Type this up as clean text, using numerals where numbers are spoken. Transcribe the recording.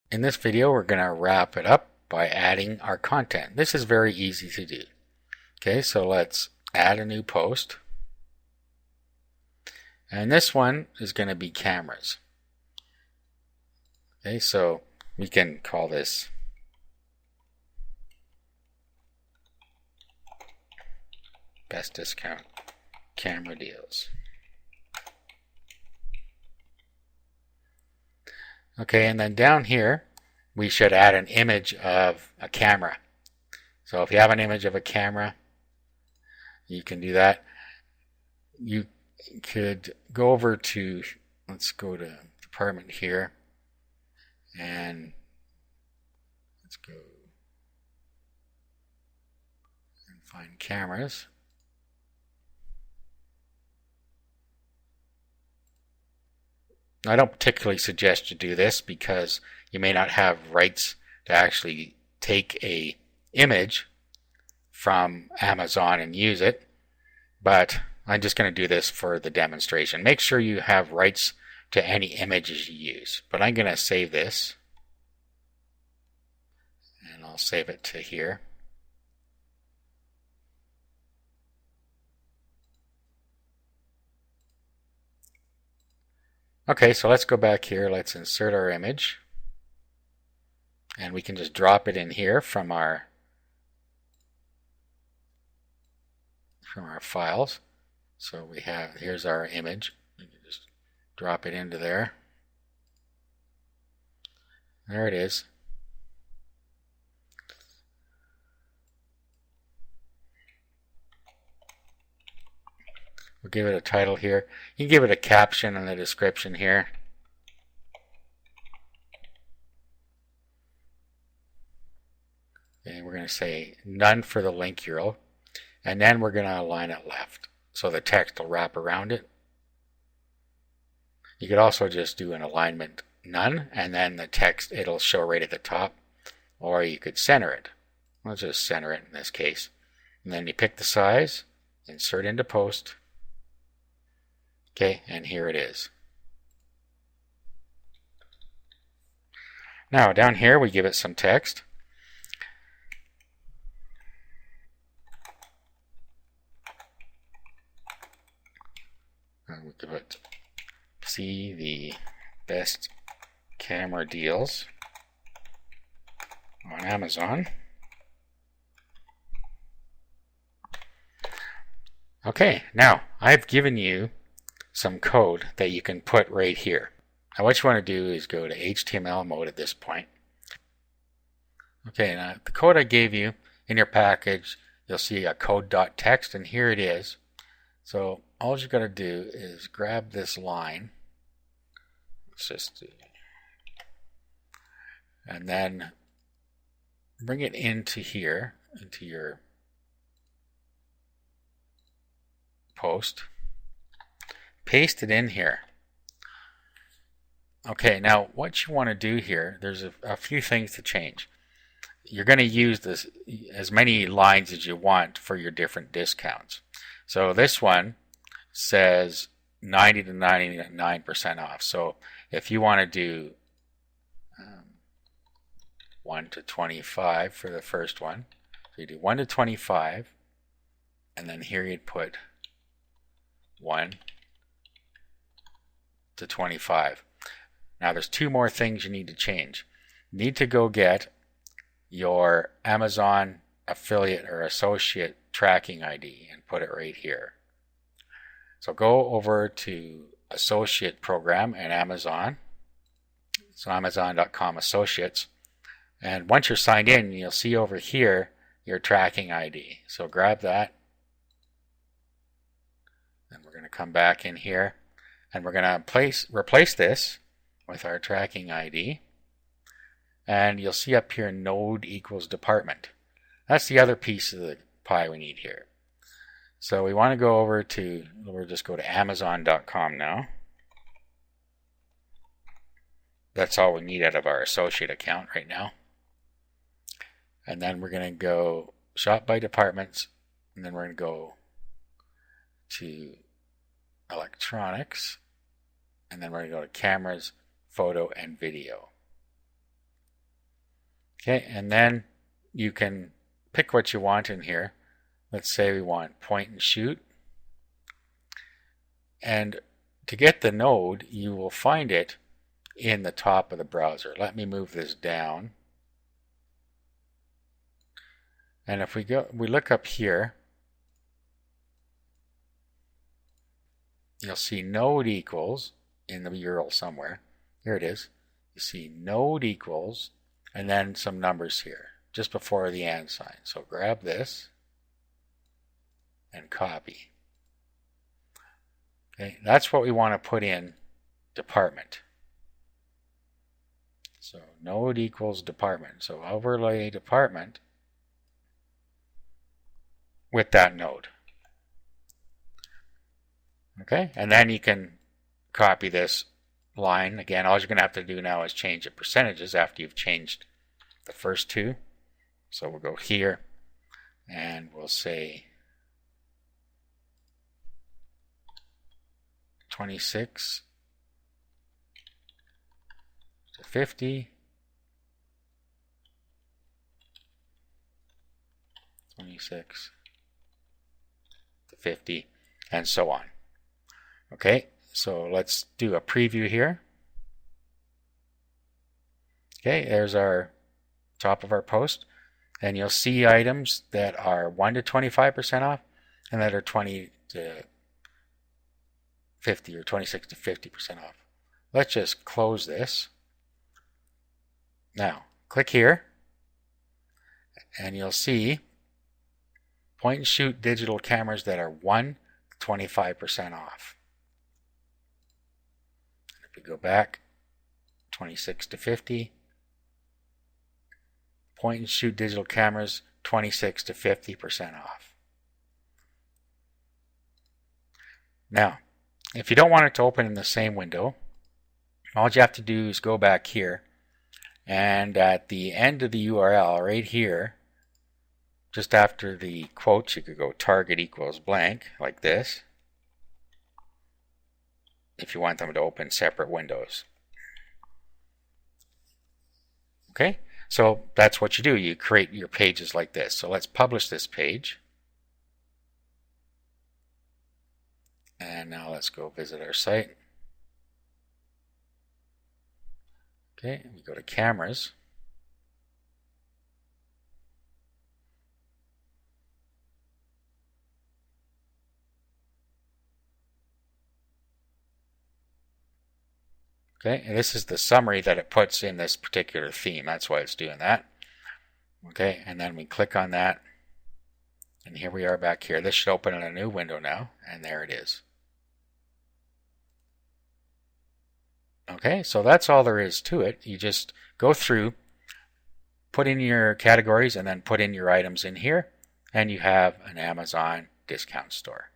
In this video, we're going to wrap it up by adding our content. This is very easy to do. Okay, so let's add a new post. And this one is going to be cameras. Okay, so we can call this best discount camera deals. Okay, and then down here, we should add an image of a camera. So if you have an image of a camera, you can do that. You could go over to, let's go to department here, and let's go and find cameras. I don't particularly suggest you do this because you may not have rights to actually take a image from Amazon and use it, but I'm just going to do this for the demonstration. Make sure you have rights to any images you use, but I'm going to save this, and I'll save it to here. Okay, so let's go back here. Let's insert our image. And we can just drop it in here from our files. So we have, here's our image. We can just drop it into there. There it is. We'll give it a title here. You can give it a caption and a description here. Okay, we're going to say none for the link URL, and then we're going to align it left so the text will wrap around it. You could also just do an alignment none, and then the text, it'll show right at the top, or you could center it. Let's just center it in this case. And then you pick the size, insert into post. Okay, and here it is. Now down here we give it some text. And we give it, see the best camera deals on Amazon. Okay, now I've given you some code that you can put right here. Now what you want to do is go to HTML mode at this point. Okay, now the code I gave you in your package, you'll see a code.txt, and here it is. So all you got to do is grab this line. Let's just do, and then bring it into here, into your post. Paste it in here. Okay, now what you want to do here, there's a few things to change. You're going to use this as many lines as you want for your different discounts. So this one says 90 to 99% off. So if you want to do 1 to 25 for the first one, so you do 1 to 25, and then here you'd put 1 to 25. Now there's two more things you need to change. You need to go get your Amazon affiliate or associate tracking ID and put it right here. So go over to associate program at Amazon. So Amazon.com associates. And once you're signed in, you'll see over here your tracking ID. So grab that. And we're going to come back in here. And we're going to replace this with our tracking ID. And you'll see up here node equals department. That's the other piece of the pie we need here. So we want to go over to, we'll just go to Amazon.com now. That's all we need out of our associate account right now. And then we're going to go shop by departments, and then we're going to go to electronics, and then we're going to go to cameras, photo, and video. Okay, and then you can pick what you want in here. Let's say we want point and shoot. And to get the node, you will find it in the top of the browser. Let me move this down. And if we look up here, you'll see node equals in the URL somewhere. Here it is. You see node equals and then some numbers here just before the and sign. So grab this and copy. Okay, that's what we want to put in department. So node equals department. So overlay department with that node. Okay, and then you can copy this line. Again, all you're going to have to do now is change the percentages after you've changed the first two. So we'll go here and we'll say 26 to 50, 26 to 50, and so on. Okay, so let's do a preview here. Okay, there's our top of our post, and you'll see items that are 1 to 25% off and that are 20 to 50 or 26 to 50% off. Let's just close this. Now, click here, and you'll see point and shoot digital cameras that are 1 to 25% off. If we go back, 26 to 50, point and shoot digital cameras, 26 to 50% off. Now, if you don't want it to open in the same window, all you have to do is go back here, and at the end of the URL right here, just after the quotes, you could go target equals blank like this if you want them to open separate windows. Okay, so that's what you do. You create your pages like this. So let's publish this page. And now let's go visit our site. Okay, we go to cameras. Okay, and this is the summary that it puts in this particular theme. That's why it's doing that. Okay, and then we click on that. And here we are back here. This should open in a new window now. And there it is. Okay, so that's all there is to it. You just go through, put in your categories, and then put in your items in here, and you have an Amazon discount store.